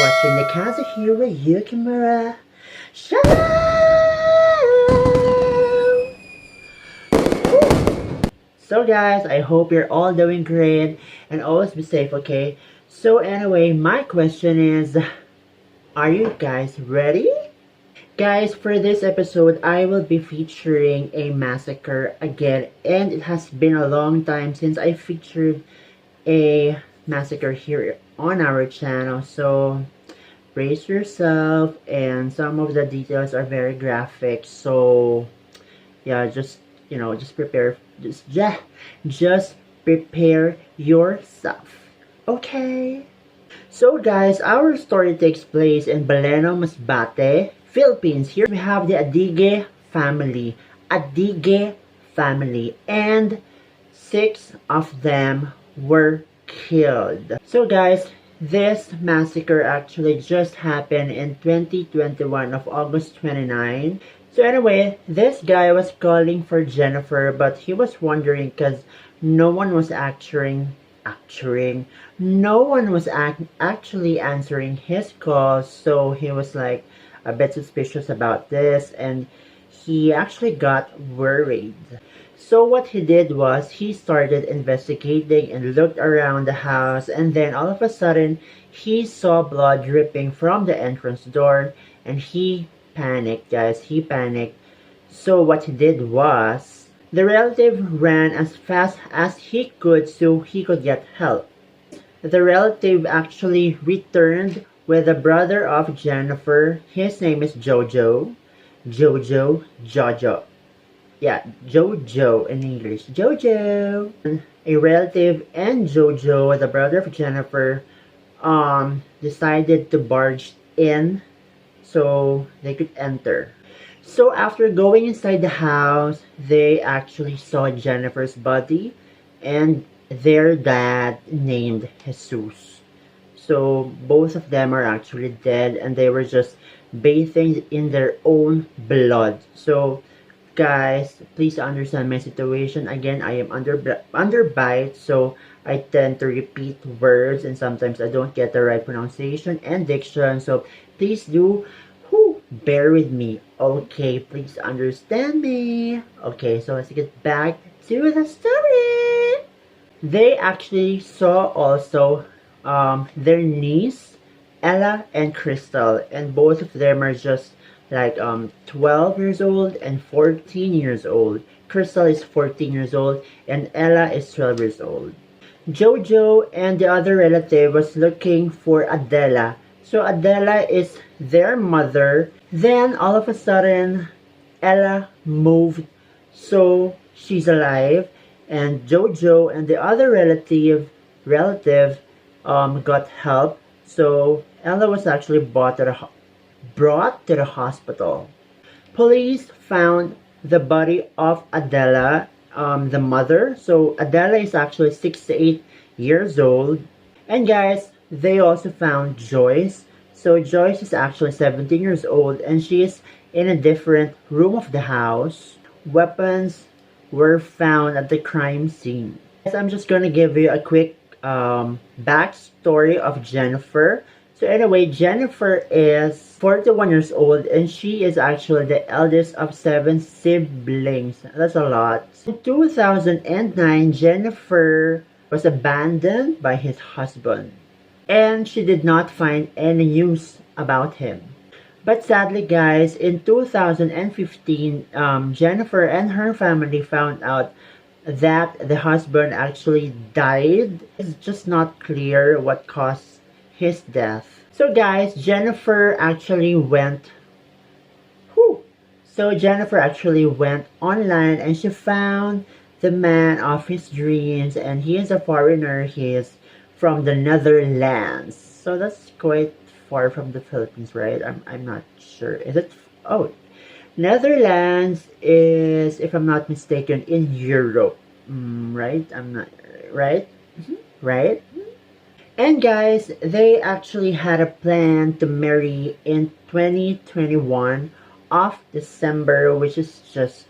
watching the Kazuhiro Yukimura Show! So guys, I hope you're all doing great and always be safe, okay? So anyway, my question is, are you guys ready? Guys, for this episode, I will be featuring a massacre again, and it has been a long time since I featured a massacre here on our channel, so brace yourself, and some of the details are very graphic, so yeah, just prepare, just prepare yourself, okay? So guys, our story takes place in Baleno, Masbate, Philippines. Here we have the Adige family. Adige family. And 6 of them were killed. So guys, this massacre actually just happened in 2021 of August 29. So anyway, this guy was calling for Jennifer, but he was wondering because no one was no one was actually answering his calls, so he was like a bit suspicious about this, and he actually got worried. So what he did was he started investigating and looked around the house, and then all of a sudden he saw blood dripping from the entrance door, and he panicked, guys. He panicked. So what he did was the relative ran as fast as he could so he could get help. The relative actually returned with the brother of Jennifer. His name is Jojo. Jojo. Yeah, Jojo in English. Jojo. A relative and Jojo, the brother of Jennifer, decided to barge in so they could enter. So after going inside the house, they actually saw Jennifer's body and their dad named Jesus. So both of them are actually dead, and they were just bathing in their own blood. So guys, please understand my situation. Again, I am under bite, so I tend to repeat words, and sometimes I don't get the right pronunciation and diction. So please do bear with me. Okay, please understand me. Okay, so let's get back to the story. They actually saw also their niece, Ella and Crystal, and both of them are just like 12 years old and 14 years old. Crystal is 14 years old and Ella is 12 years old. Jojo and the other relative was looking for Adela. So Adela is their mother. Then all of a sudden, Ella moved, so she's alive, and Jojo and the other relative got help. So Ella was actually brought to the hospital. Police found the body of Adela, the mother. So Adela is actually 68 years old. And guys, they also found Joyce. So Joyce is actually 17 years old, and she is in a different room of the house. Weapons were found at the crime scene. Guys, I'm just gonna give you a quick backstory of Jennifer. So anyway, Jennifer is 41 years old, and she is actually the eldest of 7 siblings. That's a lot. In 2009, Jennifer was abandoned by his husband, and she did not find any news about him. But sadly, guys, in 2015, Jennifer and her family found out that the husband actually died. It's just not clear what caused his death. So guys, Jennifer actually went online, and she found the man of his dreams, and he is a foreigner. He is from the Netherlands. So that's quite far from the Philippines, right? I'm not sure. Is it? Oh, Netherlands is, if I'm not mistaken, in Europe. Right? I'm not right. Right? And guys, they actually had a plan to marry in 2021 of December, which is just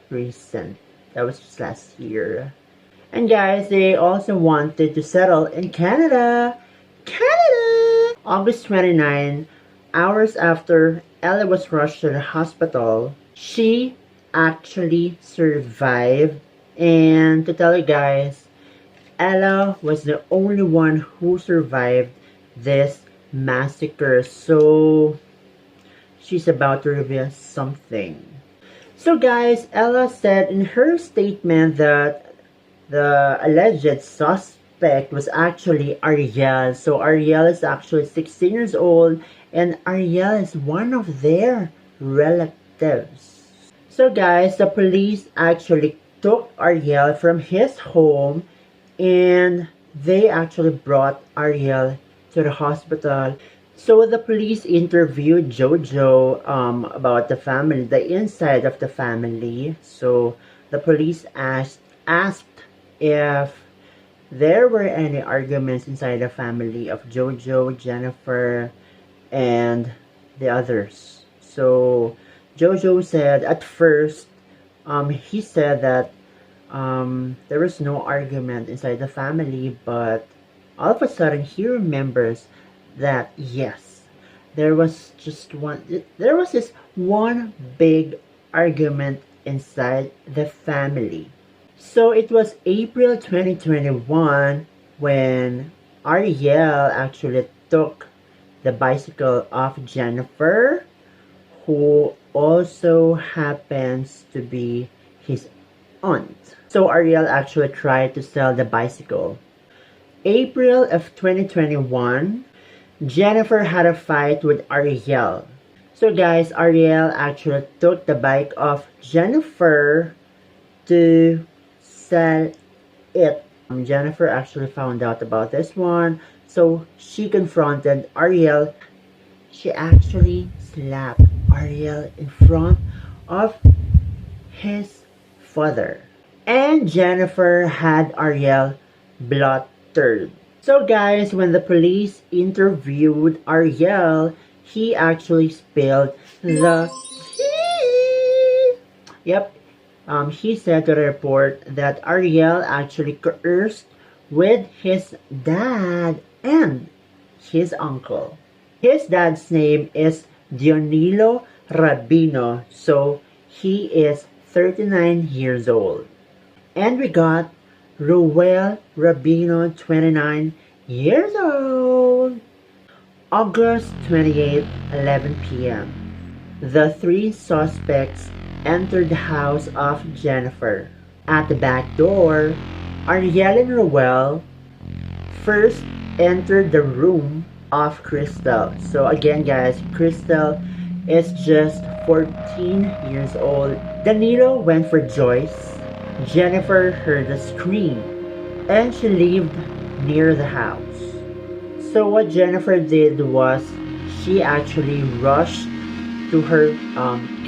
recent. That was just last year. And guys, they also wanted to settle in Canada. Canada! August 29, hours after Ella was rushed to the hospital, she actually survived. And to tell you guys, Ella was the only one who survived this massacre. So she's about to reveal something. So guys, Ella said in her statement that the alleged suspect was actually Ariel. So Ariel is actually 16 years old and Ariel is one of their relatives. So guys, the police actually took Ariel from his home and they actually brought Ariel to the hospital. So the police interviewed Jojo about the family, the inside of the family. So the police asked if there were any arguments inside the family of Jojo, Jennifer, and the others. So Jojo said at first, he said that there was no argument inside the family, but all of a sudden he remembers that yes, there was this one big argument inside the family. So it was April 2021 when Ariel actually took the bicycle of Jennifer, who also happens to be his aunt. So Ariel actually tried to sell the bicycle. April of 2021, Jennifer had a fight with Ariel. So guys, Ariel actually took the bike of Jennifer to sell it. Jennifer actually found out about this one, so she confronted Ariel. She actually slapped Ariel in front of his father. And Jennifer had Ariel blooded. So guys, when the police interviewed Ariel, he actually spilled the tea. Yep. He said to the report that Ariel actually cursed with his dad and his uncle. His dad's name is Dionilo Rabino, so he is 39 years old. And we got Ruel Rabino, 29 years old. August 28, 11 p.m. The three suspects entered the house of Jennifer. At the back door, Ariel and Ruel first entered the room of Crystal. So again guys, Crystal is just 14 years old. Danilo went for Joyce. Jennifer heard a scream and she lived near the house. So what Jennifer did was she actually rushed to her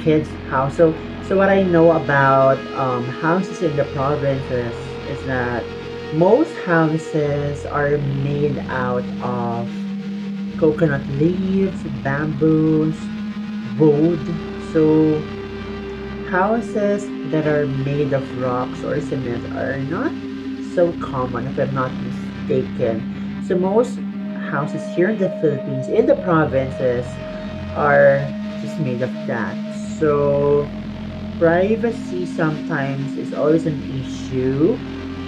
kids' house. So what I know about houses in the provinces is that most houses are made out of coconut leaves, bamboos, wood. So houses that are made of rocks or cement are not so common, if I'm not mistaken. So most houses here in the Philippines, in the provinces, are just made of that. So privacy sometimes is always an issue,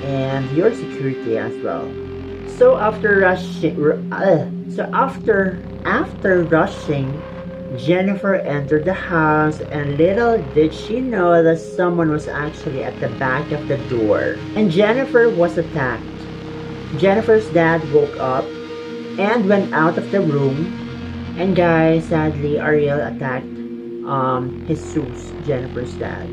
and your security as well. So after rushing, Jennifer entered the house, and little did she know that someone was actually at the back of the door. And Jennifer was attacked. Jennifer's dad woke up and went out of the room. And guys, sadly, Ariel attacked Jesus, Jennifer's dad.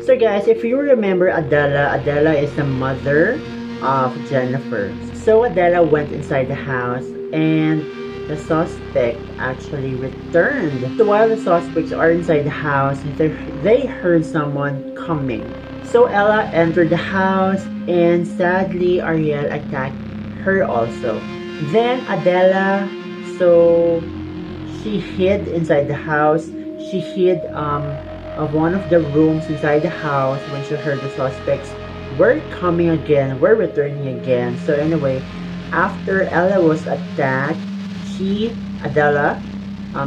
So guys, if you remember Adela is the mother of Jennifer. So Adela went inside the house and the suspect actually returned. So while the suspects are inside the house, they heard someone coming. So Ella entered the house and sadly Ariel attacked her also. Then Adela, so she hid inside the house. She hid of one of the rooms inside the house when she heard the suspects were coming again, were returning again. So anyway, after Ella was attacked, Adela,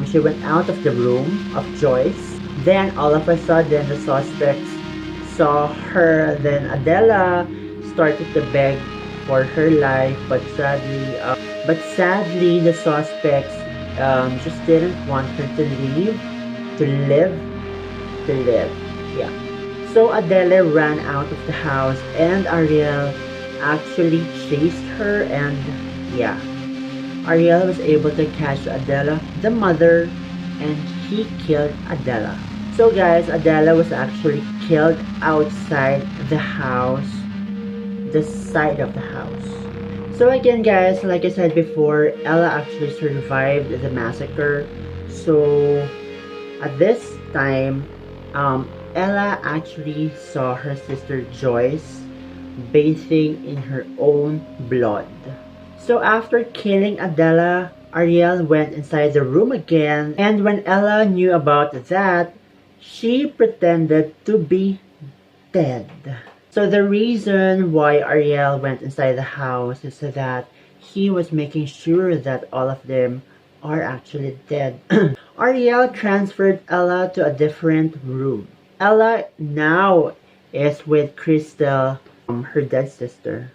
she went out of the room of Joyce. Then all of a sudden, the suspects saw her. Then Adela started to beg for her life, but sadly, the suspects just didn't want her to leave, to live, to live. Yeah. So Adele ran out of the house, and Ariel actually chased her, and yeah, Ariel was able to catch Adela, the mother, and he killed Adela. So guys, Adela was actually killed outside the house, the side of the house. So again guys, like I said before, Ella actually survived the massacre. So at this time, Ella actually saw her sister Joyce bathing in her own blood. So after killing Adela, Ariel went inside the room again, and when Ella knew about that, she pretended to be dead. So the reason why Ariel went inside the house is so that he was making sure that all of them are actually dead. Ariel transferred Ella to a different room. Ella now is with Crystal, her dead sister.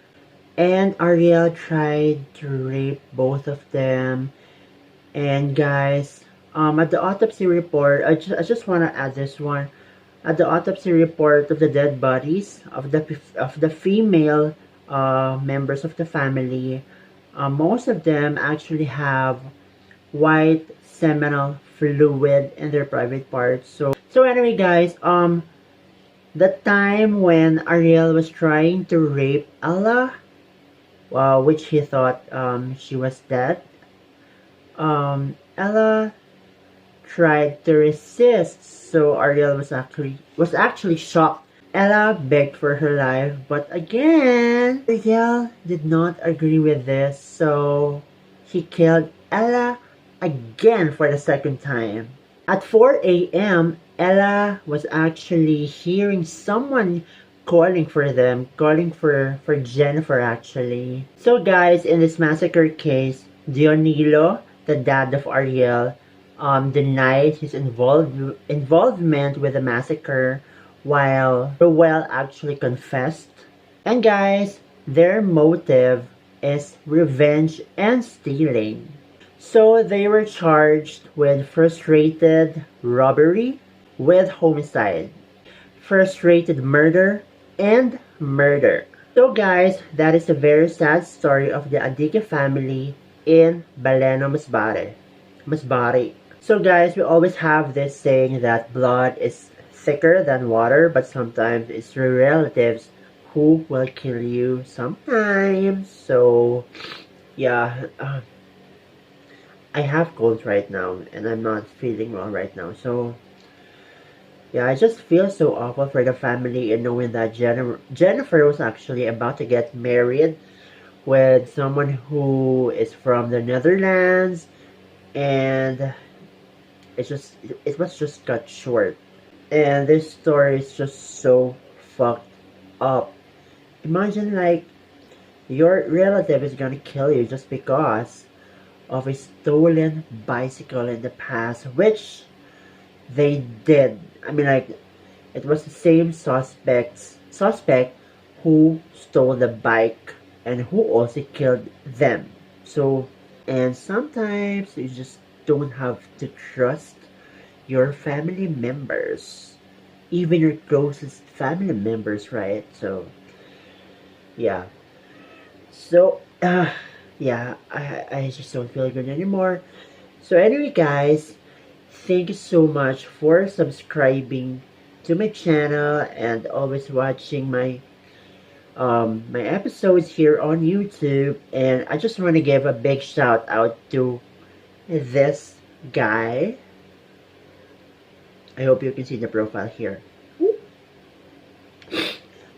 And Ariel tried to rape both of them. And guys, at the autopsy report, I just want to add this one. At the autopsy report of the dead bodies of the female members of the family, most of them actually have white seminal fluid in their private parts. So anyway, guys, the time when Ariel was trying to rape Ella, which he thought she was dead, Ella tried to resist, so Ariel was actually shocked. Ella begged for her life, but again, Ariel did not agree with this, so he killed Ella again for the second time. At 4 a.m., Ella was actually hearing someone calling for them, calling for Jennifer actually. So guys, in this massacre case, Dionilo, the dad of Ariel, denied his involvement with the massacre, while Ruel actually confessed. And guys, their motive is revenge and stealing. So they were charged with frustrated robbery, with homicide, frustrated murder, and murder. So guys, that is a very sad story of the Adige family in Baleno, Masbate. So guys, we always have this saying that blood is thicker than water, but sometimes it's your relatives who will kill you sometimes. So yeah, I have cold right now and I'm not feeling well right now. So yeah, I just feel so awful for the family and knowing that Jennifer was actually about to get married with someone who is from the Netherlands, and it was just cut short. And this story is just so fucked up. Imagine like your relative is gonna kill you just because of a stolen bicycle in the past, which they did. I mean, like, it was the same suspect who stole the bike and who also killed them. So, and sometimes you just don't have to trust your family members, even your closest family members, right? So, yeah. So, yeah, I just don't feel good anymore. So anyway, guys, thank you so much for subscribing to my channel and always watching my episodes here on YouTube. And I just want to give a big shout out to this guy. I hope you can see the profile here.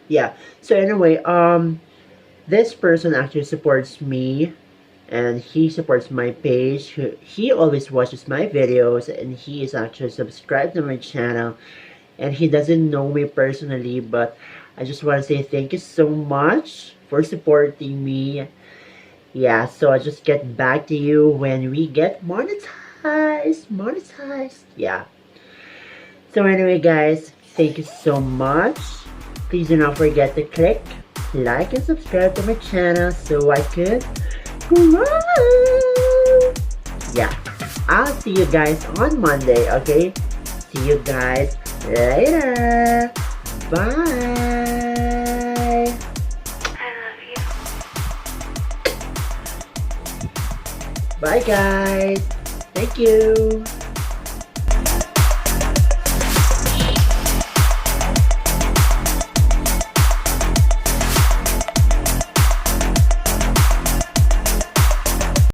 Yeah. So anyway, this person actually supports me and he supports my page. He always watches my videos and he is actually subscribed to my channel, and he doesn't know me personally, but I just want to say thank you so much for supporting me. Yeah, so I'll just get back to you when we get monetized. Yeah. So anyway, guys, thank you so much. Please do not forget to click like and subscribe to my channel so I could grow. Yeah, I'll see you guys on Monday, okay? See you guys later. Bye. I love you. Bye, guys. Thank you.